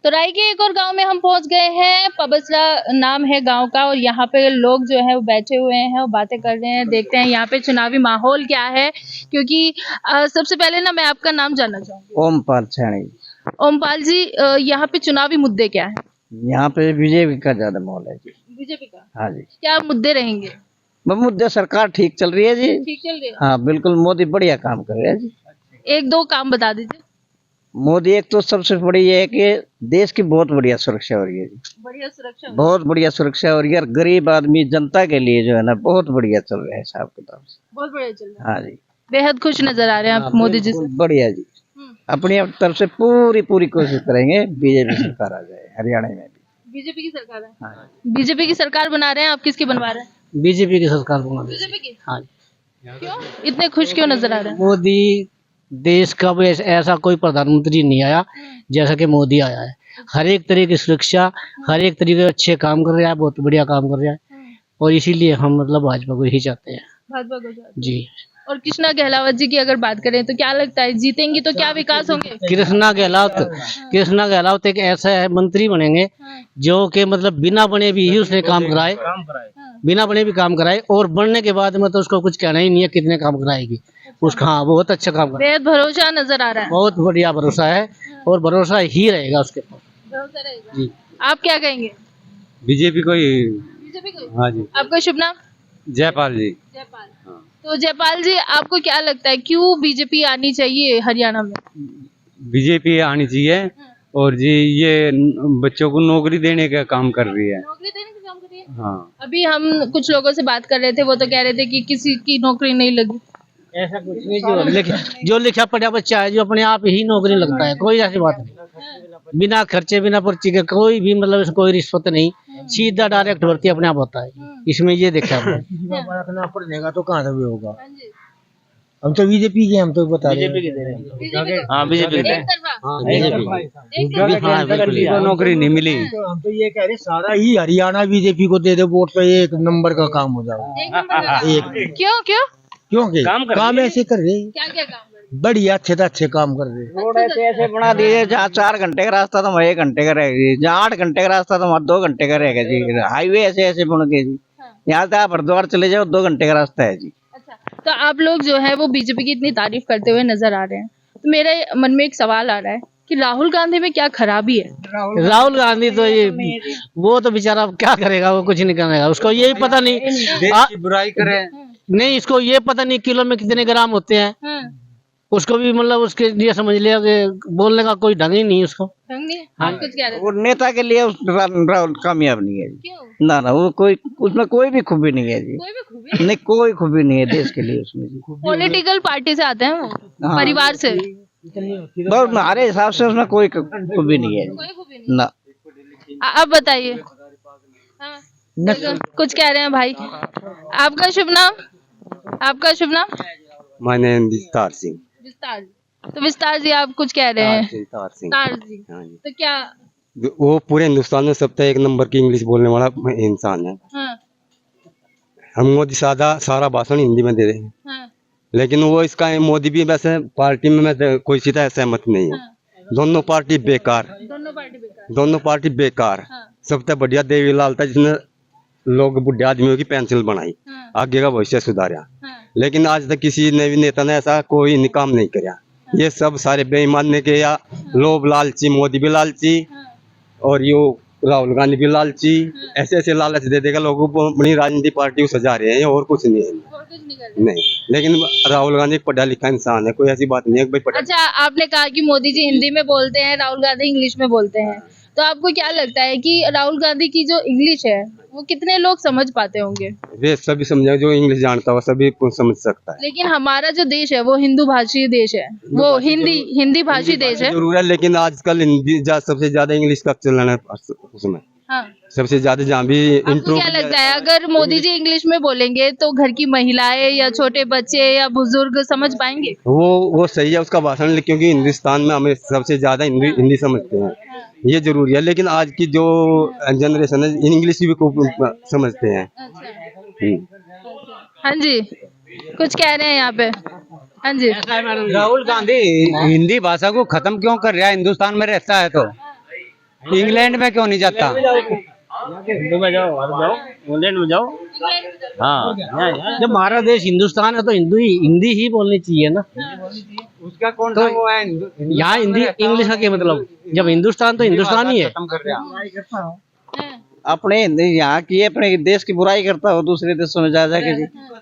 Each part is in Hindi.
तो राय के एक और गांव में हम पहुंच गए हैं। पबसरा नाम है गांव का और यहाँ पे लोग जो है वो बैठे हुए हैं और बातें कर रहे हैं। देखते हैं यहाँ पे चुनावी माहौल क्या है, क्योंकि सबसे पहले ना मैं आपका नाम जानना चाहूंगी। ओमपाल सैनी। ओमपाल जी, यहाँ पे चुनावी मुद्दे क्या है? यहाँ पे बीजेपी का ज्यादा माहौल है जी। बीजेपी का हाँ जी। क्या मुद्दे रहेंगे? मुद्दे सरकार ठीक चल रही है जी। ठीक चल रही है। हाँ बिल्कुल, मोदी बढ़िया काम कर रहे हैं जी। एक दो काम बता दीजिए। मोदी एक तो सबसे बड़ी ये है कि देश की बहुत बढ़िया सुरक्षा हो रही है जी। बढ़िया सुरक्षा हो रही है। बहुत बढ़िया सुरक्षा हो रही है और गरीब आदमी जनता के लिए जो है ना बहुत बढ़िया चल रहा है हिसाब किताब से। बहुत बढ़िया चल रहा है। हाँ जी। बेहद खुश नजर आ रहे हैं आप मोदी जी से। बिल्कुल बढ़िया जी। हम्म। अपनी तरफ से पूरी कोशिश करेंगे बीजेपी सरकार आ जाए हरियाणा में भी। बीजेपी की सरकार है। हाँ। बीजेपी की सरकार बना रहे हैं, आप किसकी बनवा रहे हैं? बीजेपी की सरकार बना दी। बीजेपी की। हाँ, क्यों इतने खुश क्यों नजर आ रहे हैं? मोदी देश का भी ऐसा कोई प्रधानमंत्री नहीं आया जैसा कि मोदी आया है। हर एक तरह की सुरक्षा, हर एक तरीके के अच्छे काम कर रहा है, बहुत बढ़िया काम कर रहा है और इसीलिए हम मतलब भाजपा को ही चाहते हैं। भाजपा को चाहते हैं। जी। और कृष्णा गहलावत जी की अगर बात करें तो क्या लगता है, जीतेंगी तो क्या विकास होंगे? कृष्णा गहलोत एक ऐसा है मंत्री बनेंगे जो कि मतलब बिना बने भी ही उसने काम कराए, बिना बने भी काम कराए और बनने के बाद में तो उसको कुछ कहना ही नहीं है कितने काम कराएगी उसका। हाँ, बहुत अच्छा काम कराए। बेहद भरोसा नजर आ रहा है। बहुत बढ़िया भरोसा है और भरोसा ही रहेगा उसके पास। भरोसा रहेगा। जी। आप क्या कहेंगे? बीजेपी को ही। बीजेपी को। हाँ जी। आपका शुभ नाम? जयपाल जी। जयपाल। तो जयपाल जी, आपको क्या लगता है क्यों बीजेपी आनी चाहिए हरियाणा में? बीजेपी आनी चाहिए और जी ये बच्चों को नौकरी देने का काम कर रही है। नौकरी देने का काम कर रही है। हाँ। अभी हम कुछ लोगों से बात कर रहे थे, वो तो कह रहे थे कि किसी की नौकरी नहीं लगी। ऐसा कुछ नहीं, जो लिखा पढ़ा बच्चा है जो अपने आप ही नौकरी लगता है, कोई ऐसी बात नहीं। बिना खर्चे बिना पर्ची के कोई भी मतलब कोई रिश्वत नहीं, सीधा डायरेक्ट भर्ती अपने आप होता है। इसमें ये देखा रखना पड़ेगा तो कहाँ से भी होगा। हम तो बीजेपी के, हम तो बता रहे हैं। हाँ बीजेपी एक नौकरी नहीं मिली। हम तो ये कह रहे सारा ही हरियाणा बीजेपी को दे दे वोट तो एक नंबर का काम हो जाएगा। एक क्यों क्यों क्योंकि काम ऐसे कर रहे हैं, क्या क्या काम कर रहे बढ़िया अच्छे से अच्छे काम कर रहे हैं। रोड ऐसे ऐसे बना दिए जहाँ 4 घंटे का रास्ता तो 1 घंटे का रहेगा, जहाँ 8 घंटे का रास्ता तो 2 घंटे का रहेगा जी। हाईवे ऐसे ऐसे बन गए जी। यहाँ से आप हरिद्वार चले जाओ 2 घंटे का रास्ता है जी। अच्छा, तो आप लोग जो है वो बीजेपी की इतनी तारीफ करते हुए नजर आ रहे हैं, तो मेरे मन में एक सवाल आ रहा है कि राहुल गांधी में क्या खराबी है? राहुल गांधी तो ये वो तो बेचारा क्या करेगा, वो कुछ नहीं करेगा, उसको यही पता नहीं देश की बुराई करे नहीं, इसको ये पता नहीं किलो में कितने ग्राम होते हैं। उसको भी मतलब उसके लिए समझ लिया कि बोलने का कोई ढंग ही नहीं उसको। ढंग नहीं? आप कुछ कह रहे थे? वो नेता के लिए राहुल कामयाब नहीं है जी। क्यों? ना वो कोई उसमें कोई भी खूबी नहीं है जी। कोई भी खूबी नहीं, कोई खूबी नहीं है देश के लिए उसमें जी। पॉलिटिकल पार्टी से आते हैं वो, हाँ। परिवार से। बस हमारे हिसाब से उसमें कोई खूबी नहीं है कोई खूबी नहीं। ना। आप बताइए। हाँ, कुछ कह रहे हैं भाई। आपका शुभ नाम? आपका शुभ नाम? My name is विस्तार सिंह। विस्तार जी। तो विस्तार जी, आप कुछ कह रहे हैं? विस्तार सिंह। विस्तार जी। हाँ जी। तो क्या? वो पूरे हिंदुस्तान में सबसे 1 नंबर की इंग्लिश बोलने वाला इंसान है। हाँ, हम मोदी सारा भाषण हिंदी में दे रहे हैं, हाँ, लेकिन वो इसका मोदी भी वैसे पार्टी में मैं कोई सीधा सहमत नहीं है। हाँ। दोनों पार्टी बेकार, दोनों पार्टी बेकार। दोनों पार्टी बेकार। हाँ, सबसे बढ़िया देवीलाल था जिसने लोग बुढ़े आदमियों की पेंशन बनाई, हाँ, आगे का भविष्य सुधारा। हाँ, लेकिन आज तक किसी ने भी नेता ने ऐसा कोई काम नहीं किया। ये सब सारे बेईमान ने किया। लोभ लालची, मोदी भी लालची हाँ, और यो राहुल गांधी भी लालची। ऐसे ऐसे लालच दे देगा लोगों को, अपनी राजनीतिक पार्टी को सजा रहे हैं और कुछ नहीं है। और कुछ नहीं कर रहे। नहीं, लेकिन राहुल गांधी पढ़ा लिखा इंसान है, कोई ऐसी बात नहीं है कि भाई पढ़ा। अच्छा, आपने कहा कि मोदी जी हिंदी में बोलते हैं, राहुल गांधी इंग्लिश में बोलते हैं, तो आपको क्या लगता है कि राहुल गांधी की जो इंग्लिश है वो कितने लोग समझ पाते होंगे? वे सभी समझे, जो इंग्लिश जानता हो सभी समझ सकता है। लेकिन हमारा जो देश है वो हिंदू भाषी देश है, वो हिंदी भाषी देश है। जरूर है, लेकिन आजकल हिंदी सबसे ज्यादा इंग्लिश का चलन है उसमें। हाँ। सबसे ज्यादा जहाँ भी आपको क्या लगता है अगर मोदी जी इंग्लिश में बोलेंगे तो घर की महिलाएं या छोटे बच्चे या बुजुर्ग समझ पाएंगे? वो सही है उसका भाषण, क्योंकि हिंदुस्तान में हमें सबसे ज्यादा हिंदी समझते हैं, ये जरूरी है। लेकिन आज की जो जनरेशन है इंग्लिश भी खूब समझते हैं। हाँ जी, कुछ कह रहे हैं यहाँ पे। हाँ जी। राहुल गांधी हिंदी भाषा को खत्म क्यों कर रहा है? हिंदुस्तान में रहता है तो इंग्लैंड में क्यों नहीं जाता? में जाओ इंग्लैंड में जाओ। हाँ, जब हमारा देश हिंदुस्तान है तो हिंदी ही बोलनी चाहिए ना। उसका कौन तो सा वो है? यहाँ हिंदी इंग्लिश का क्या मतलब? जब हिंदुस्तान तो हिंदुस्तान ही है। अपने यहाँ की अपने देश की बुराई करता हो दूसरे देशों में जा जाके जी। अपना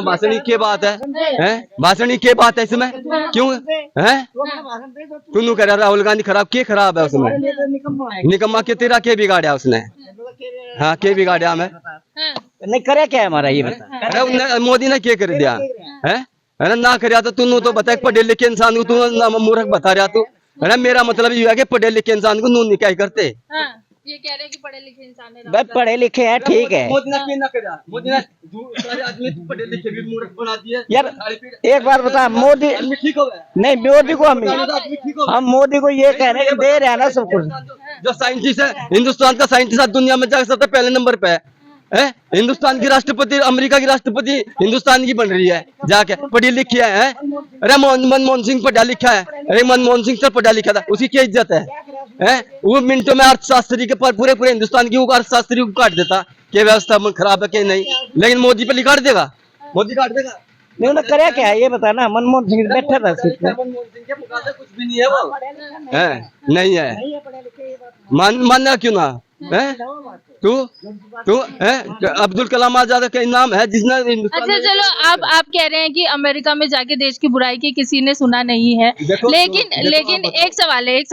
भाषण की बात है, भाषण की बात है इसमें क्यों है? तू कह रहा राहुल गांधी खराब, क्या खराब है उसमें? निकम्मा के तेरा क्या बिगाड़ा उसने? हाँ, क्या बिगाड़ा हमें? नहीं करे क्या हमारा ये बता। अरे मोदी ने क्या कर दिया है? अरे ना कर तो तू तो बता, पढ़े लिखे इंसान को तू मूर्ख बता रहा तू। अरे मेरा मतलब ये है कि पढ़े लिखे इंसान को नून क्या करते। ये कह रहे हैं कि पढ़े लिखे इंसान है। भाई पढ़े लिखे हैं ठीक है मोदी ने क्या ना करा? मोदी ने सारे आदमी पढ़े लिखे भी मूर्ख बना दिए यार। एक बार बता, मोदी ठीक हो गया। नहीं, मोदी को हम मोदी को ये कह रहे हैं कि दे रहे हैं ना सब कुछ। जो साइंटिस्ट है, हिंदुस्तान का साइंटिस्ट दुनिया में जाकर सबसे पहले नंबर पे है। हिंदुस्तान की राष्ट्रपति, अमेरिका की राष्ट्रपति हिंदुस्तान की बन रही है जाके, पढ़ी लिखी है। अरे मनमोहन सिंह पढ़ा लिखा है। अरे मनमोहन सिंह सर पढ़ा लिखा था, उसकी क्या इज्जत है? वो मिनटों में अर्थशास्त्री के पर पूरे हिंदुस्तान की अर्थशास्त्री को काट देता कि व्यवस्था खराब है कि नहीं, लेकिन मोदी पे काट देगा। मोदी काट देगा नहीं, उन्होंने करे क्या है ये बता ना। मनमोहन सिंह बैठा था सीट पे। मनमोहन सिंह के मुकाबले कुछ भी नहीं है वो, है नहीं है। मानना क्यों ना है? तू है अब्दुल कलाम आजाद का नाम है जिसने। अच्छा चलो, आप कह रहे हैं कि अमेरिका में जाके देश की बुराई की किसी ने सुना नहीं है, लेकिन एक सवाल है।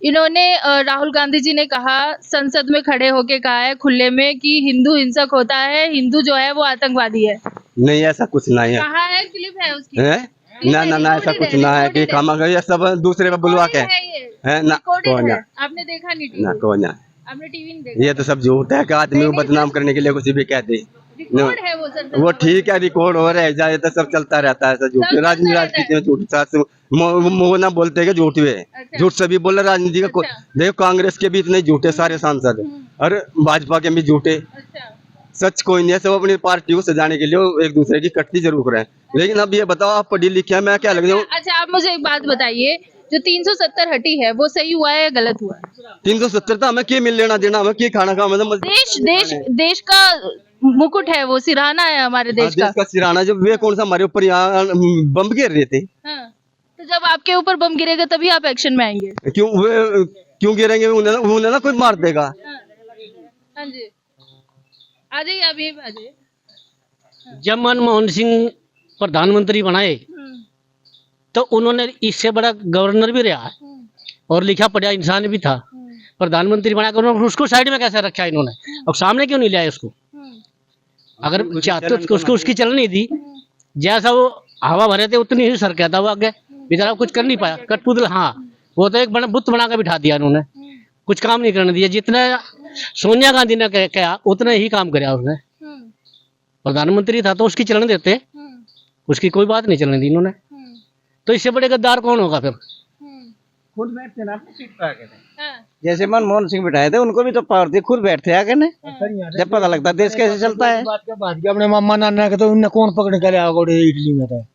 इन्होंने राहुल गांधी जी ने कहा, संसद में खड़े होके कहा है खुले में कि हिंदू हिंसक होता है, हिंदू जो है वो आतंकवादी है। नहीं, ऐसा कुछ नहीं है। कहा है, क्लिप है उसकी। ना ऐसा कुछ ना है कि खामा ये सब दूसरे पे बुलवा के है ना। कौन है? आपने देखा नहीं? ना कौन है? आपने टीवी नहीं देखा? ये तो सब झूठ है कि आदमी को बदनाम करने के लिए कुछ भी कहते हैं। रिकॉर्ड है वो ठीक है, रिकॉर्ड हो रहा है जाए तो सब चलता रहता है। ऐसा झूठ राजनीति में झूठ साथ मुंह ना बोलते कि झूठ हुए। झूठ सभी बोले राजनीति का। देखो कांग्रेस के भी इतने झूठे सारे सांसद, और भाजपा के भी झूठे। सच कोई नहीं है, सब अपनी पार्टी को सजाने के लिए एक दूसरे की कटती जरूर करें। लेकिन अब ये बताओ, आप पढ़ी लिखी है, मैं क्या लग जाऊँ? अच्छा, आप मुझे एक बात बताइए, जो 370 हटी है वो सही हुआ है या गलत हुआ है? 370 था, हमें क्या मिल लेना देना, हमें क्या खाना खाना। देश का मुकुट है वो, सिरहाना है हमारे देश का सिरहाना। जब वे कौन सा हमारे ऊपर यहाँ बम गिर रहे थे। तो जब आपके ऊपर बम गिरेगा तभी आप एक्शन में आएंगे। क्यों गिरेंगे? उन्हें ना कोई मार देगा। हाँ जी, आ जाइए, आप यहीं आ जाइए। जब मनमोहन सिंह प्रधानमंत्री बनाए तो उन्होंने इससे बड़ा गवर्नर भी रहा और लिखा पढ़ा इंसान भी था। प्रधानमंत्री बनाकर उन्होंने उसको साइड में कैसे रखा इन्होंने, और सामने क्यों नहीं लाया उसको? अगर चाहते तो उसको उसकी चलनी थी। जैसा वो हवा भरे थे उतनी ही सर कहता वो आगे बेचारा कुछ कर नहीं पाया। कठपुतल, हाँ, वो तो एक बड़ा बुत बना कर बिठा दिया उन्होंने, कुछ काम नहीं करने दिया। जितना सोनिया गांधी ने कहा उतना ही काम कराया उसने। प्रधानमंत्री था तो उसकी चलने देते, उसकी कोई बात नहीं चलने दी इन्होंने। तो इससे बड़े गद्दार कौन होगा फिर? खुद बैठते ना अपनी सीट पे आके। जैसे मनमोहन सिंह बिठाए थे, उनको भी तो पावर थी, खुद बैठते आके ने। जब पता लगता देश कैसे चलता है। अपने मामा नाना के तो उन्हें कौन पकड़ कर इटली में था?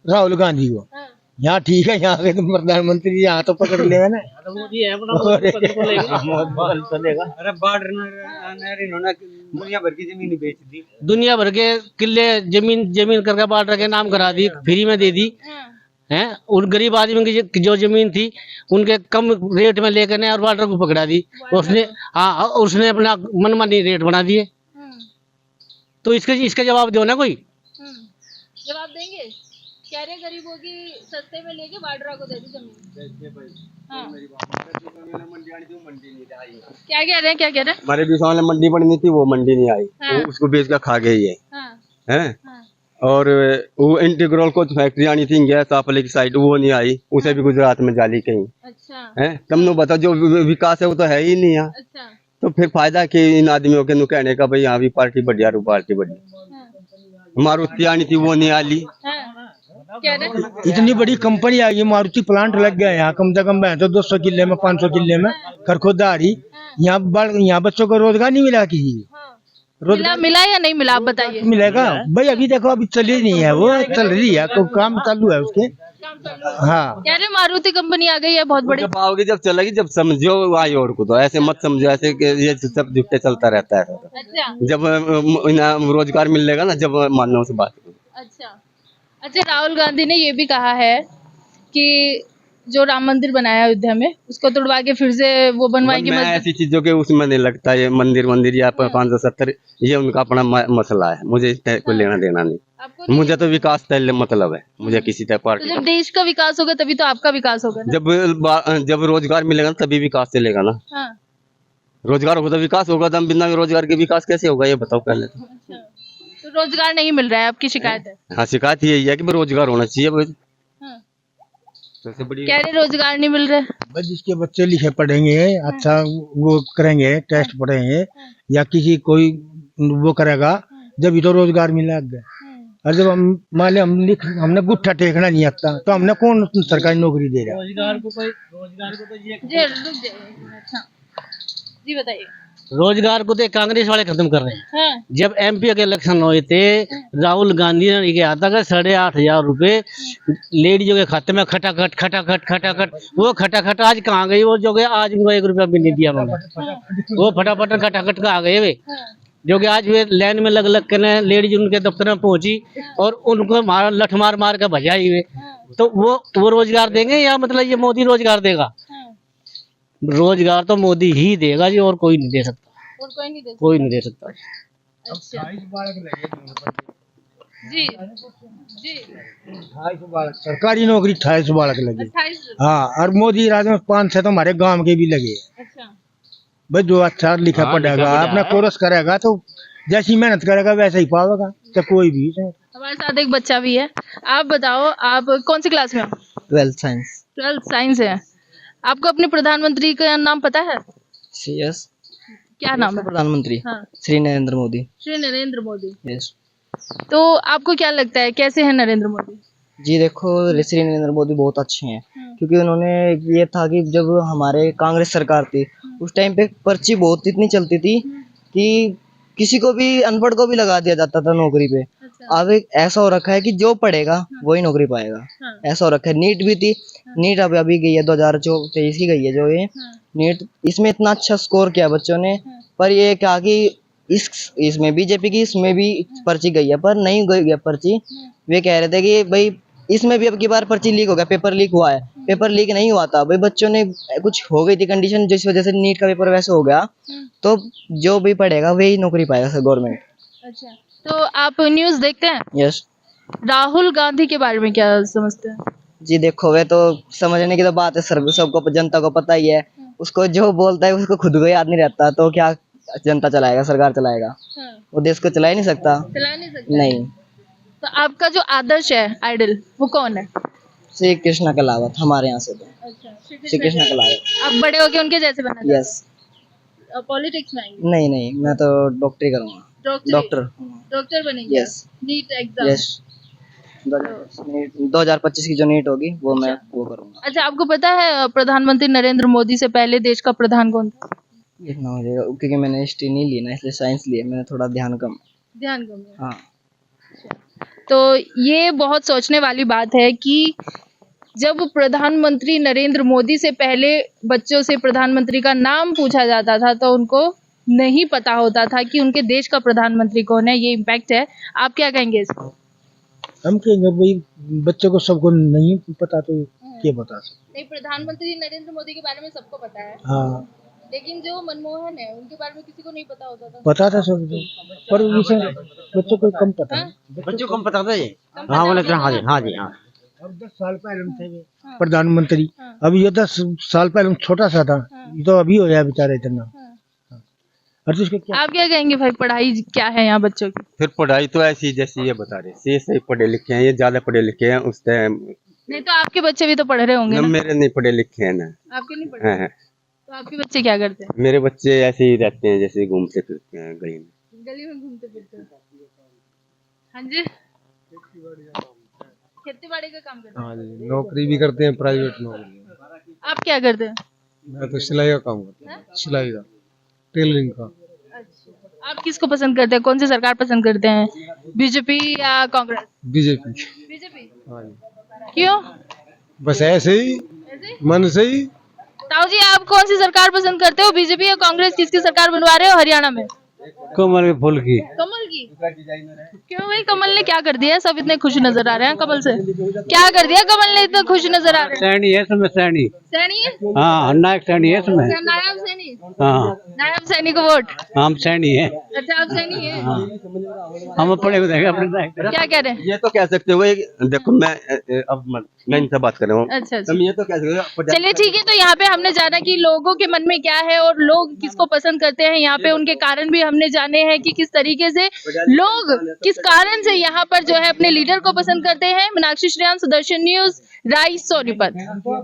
राहुल गांधी को। यहाँ ठीक है, यहाँ के तो प्रधानमंत्री यहाँ तो पकड़ लेगा ना। अरे बार्डर इन्होंने दुनिया भर की जमीन बेच दी। दुनिया भर के किले जमीन करके बार्डर के नाम करा दी, फ्री में दे दी हैं। उन गरीब आदमी की जो जमीन थी उनके कम रेट में लेकर ने और बार्डर को पकड़ा दी उसने। हाँ, उसने अपना मनमानी रेट बना दिए। तो इसका जवाब दो ना, कोई जवाब देंगे। कह रहे गरीबों की सस्ते में लेके बार्डर को दे दी जमीन। हाँ। क्या कह रहे हैं? हमारे भी सामने मंडी बननी थी, वो मंडी नहीं आई। हाँ। उसको बेच कर खा गई है। हैं? हाँ। और वो इंटीग्रल को फैक्ट्री आनी थी गैस सापले की साइड, वो नहीं आई। उसे भी गुजरात में जाली कहीं। अच्छा। है तुम लोग बताओ, जो विकास है वो तो है ही नहीं यहाँ। अच्छा। तो फिर फायदा कि इन आदमियों के नु कहने का भाई यहाँ भी पार्टी बढ़िया रू पार्टी बढ़िया। मारुति आनी थी, वो नहीं आली। इतनी बड़ी कंपनी आ गई, मारुति प्लांट लग गया यहाँ कम से कम तो 200 किले में 500 किले में खरखोदारी। यहाँ बच्चों को रोजगार नहीं मिला किसी। मिला या नहीं मिला, आप बताइए। मिलेगा भाई, अभी देखो अभी चली नहीं है, वो चल रही है, तो काम चालू है उसके। हाँ कह रहे मारुति कंपनी आ गई है बहुत बड़ी। जब आओगी जब चलेगी, जब समझो आई और को, तो ऐसे मत समझो ऐसे कि ये सब झुट्टे चलता रहता है। अच्छा जब रोजगार मिलेगा ना, जब मानो से बात करो। अच्छा, राहुल गांधी ने ये भी कहा है कि जो राम मंदिर बनाया है अयोध्या में, उसको तोड़वा के फिर से वो बनवाएंगे मैं मस्जिद। ऐसी चीजों के उसमें नहीं लगता, ये मंदिर या 570 ये उनका अपना मसला है, मुझे इससे कोई लेना देना नहीं। आपको नहीं? मुझे तो विकास से मतलब है, मुझे किसी तरह तो पार्टी। जब देश का विकास होगा तभी तो आपका विकास होगा ना। जब रोजगार मिलेगा ना, तभी विकास चलेगा ना। हाँ। रोजगार होगा तो विकास होगा, तो हम बिना रोजगार के विकास कैसे होगा, ये बताओ पहले तो। अच्छा, तो रोजगार नहीं मिल रहा है, आपकी शिकायत है। हाँ, शिकायत यही है कि रोजगार होना चाहिए। हाँ। सबसे बड़ी कह रहे रोजगार नहीं मिल रहा है। भाई जिसके बच्चे लिखे पढ़ेंगे, अच्छा वो करेंगे, टेस्ट पढ़ेंगे या किसी कोई वो करेगा, जब तो रोजगार मिलेगा। और जब हम मान लिया हमने गुट्ठा टेकना नहीं आता, तो हमने कौन सरकारी नौकरी दे रहा है? रोजगार को तो ये जी रुक जाइए। अच्छा जी बताइए। रोजगार को तो कांग्रेस वाले खत्म कर रहे हैं। हाँ। जब एमपी के इलेक्शन हुए थे, राहुल गांधी ने किया था कि 8,500 रुपए लेडीजों के खाते में खटाखट वो खटाखट आज कहाँ गई? वो जो गया आज उनको 1 रुपया भी नहीं दिया उन्होंने। वो फटाफट खटाखट का आ गए वे, जो कि आज वे लाइन में लग के लेडीज उनके दफ्तर में पहुंची और उनको लठ मार के भजाई हुए। तो वो रोजगार देंगे या मतलब ये मोदी रोजगार देगा? रोजगार तो मोदी ही देगा जी, और कोई नहीं दे सकता। और कोई नहीं दे सकता। कोई नहीं दे सकता। अच्छा जी जी। सरकारी नौकरी 28 बालक लगे। 28। हाँ, और मोदी राज में 5-6 तो हमारे गांव के भी लगे। अच्छा भाई जो अच्छा लिखा पढ़ेगा, अपना कोर्स करेगा, तो जैसी मेहनत करेगा वैसा ही पाएगा, तो कोई भी। हमारे साथ एक बच्चा भी है। आप बताओ, आप कौन सी क्लास में हो? 12th science. 12th साइंस है। आपको अपने प्रधानमंत्री का नाम पता है? यस। क्या नाम है? प्रधानमंत्री हाँ। श्री नरेंद्र मोदी। श्री नरेंद्र मोदी। यस। तो आपको क्या लगता है कैसे है नरेंद्र मोदी? जी देखो, श्री नरेंद्र मोदी बहुत अच्छे हैं, क्योंकि उन्होंने ये था कि जब हमारे कांग्रेस सरकार थी उस टाइम पे पर्ची बहुत इतनी चलती थी कि किसी को भी अनपढ़ को भी लगा दिया जाता था नौकरी पे। अब एक ऐसा हो रखा है कि जो पढ़ेगा वही नौकरी पाएगा। ऐसा हो रखा है। नीट भी थी, नीट अभी गई है 2023 की गई है जो ये नीट, इसमें इतना अच्छा स्कोर किया बच्चों ने, पर ये क्या कि इसमें बीजेपी की इसमें भी पर्ची गई है, पर नहीं गई है पर्ची। वे कह रहे थे कि भाई इसमें भी अब की बार पर्ची लीक हो गया, पेपर लीक हुआ है। पेपर लीक नहीं हुआ था भाई, बच्चों ने कुछ हो गई थी कंडीशन जिस वजह से नीट का पेपर वैसे हो गया, तो जो भी पढ़ेगा वही नौकरी पाएगा सर गवर्नमेंट। अच्छा, तो आप न्यूज़ देखते हैं? यस। राहुल गांधी के बारे में क्या समझते हैं? जी देखो, वे तो समझने की तो बात है सर, सबको जनता को पता ही है। उसको जो बोलता है उसको खुद को याद नहीं रहता, तो क्या जनता चलाएगा, सरकार चलाएगा? वो देश को चला ही नहीं सकता। चला नहीं सकता। नहीं। तो आपका जो आदर्श है, आइडल, वो कौन है? श्री कृष्णा कलावत हमारे यहाँ से तो। अच्छा, श्री कृष्णा कलावत। आप बड़े होके उनके जैसे बनना चाहते यस। हैं? पॉलिटिक्स में आएंगे? नहीं, मैं तो डॉक्टरी करूँगा। डॉक्टर बनेंगे? यस। NEET exam? यस। 2025 की जो नीट होगी वो मैं वो करूँगा। अच्छा, आपको पता है प्रधानमंत्री नरेंद्र मोदी से पहले देश का प्रधान कौन था? इतना हो जाएगा क्योंकि मैंने हिस्ट्री नहीं ली ना, इसलिए साइंस लिया, मैंने थोड़ा ध्यान कम। हाँ। हाँ। तो ये बहुत सोचने वाली बात है कि जब प्रधानमंत्री नरेंद्र मोदी से पहले बच्चों से प्रधानमंत्री का नाम पूछा जाता था तो उनको नहीं पता होता था कि उनके देश का प्रधानमंत्री कौन है। ये इम्पैक्ट है। आप क्या कहेंगे इसको? हम कहेंगे भाई बच्चों को सबको नहीं पता, तो क्या बता सकते? नहीं, प्रधानमंत्री नरेंद्र मोदी के बारे में सबको पता है। हाँ, लेकिन जो मनमोहन है उनके बारे में किसी को नहीं पता होता था। पता था सबको, पर उसे बच्चों को कम पता है। बच्चों को पता था ये। हाँ बोले हाँ जी हाँ। अब 10 साल पहले हम थे प्रधानमंत्री, अभी ये 10 साल पहले हम छोटा सा था, ये तो अभी हो गया बेचारा इतना। और तो क्या आप क्या कहेंगे भाई, पढ़ाई क्या है यहाँ बच्चों की? फिर पढ़ाई तो ऐसी जैसी ये बता रहे, ये सही पढ़े लिखे हैं, ये ज्यादा पढ़े लिखे हैं उस टाइम। नहीं तो आपके बच्चे भी तो पढ़ रहे होंगे ना? मेरे नहीं पढ़े लिखे हैं ना। आपके नहीं पढ़े? हाँ। तो आपके बच्चे क्या करते हैं? मेरे बच्चे ऐसे ही रहते हैं, जैसे घूमते फिरते हैं गली में। गली में घूमते फिरते हैं। हाँ जी, खेती बाड़ी का काम करते हैं? हाँ जी, नौकरी भी करते हैं, प्राइवेट नौकरी। आप क्या करते हैं? मैं तो सिलाई का काम करता हूँ, सिलाई का, टेलरिंग का। अच्छा, आप किसको पसंद करते हैं, कौन सी सरकार पसंद करते हैं, बीजेपी या कांग्रेस? बीजेपी। बीजेपी। क्यों? बस ऐसे ही मन से ही। ताऊ जी, आप कौन सी सरकार पसंद करते हो, बीजेपी या कांग्रेस? किसकी सरकार बनवा रहे हो हरियाणा में? कमल के फूल की। कमल की। क्यों भाई, कमल ने क्या कर दिया? सब इतने खुश नजर आ रहे हैं कमल से, क्या कर दिया कमल ने इतना खुश नजर आ रहे हैं? सैनी है इसमें, सैनी। सैनी है? हाँ, नायक सैनी है इसमें। अच्छा, नायब सैनी। हाँ, नायब सैनी को वोट। हम सैनी है। अच्छा, आप सैनी है। हम पढ़े हुए हैं अपने नायक। क्या कह रहे हैं? ये तो कह सकते हो देखो, मैं इनसे बात कर रहा हूँ। अच्छा, अच्छा। हम ये तो कह सकते हो। चलिए ठीक है, तो यहाँ पे हमने जाना कि लोगों के मन में क्या है और लोग किसको पसंद करते हैं, यहाँ पे उनके कारण भी हमने जाने हैं कि किस तरीके से लोग किस कारण से यहाँ पर जो है अपने लीडर को पसंद करते हैं। मीनाक्षी श्रीयान, सुदर्शन न्यूज, राइस सोनीपत।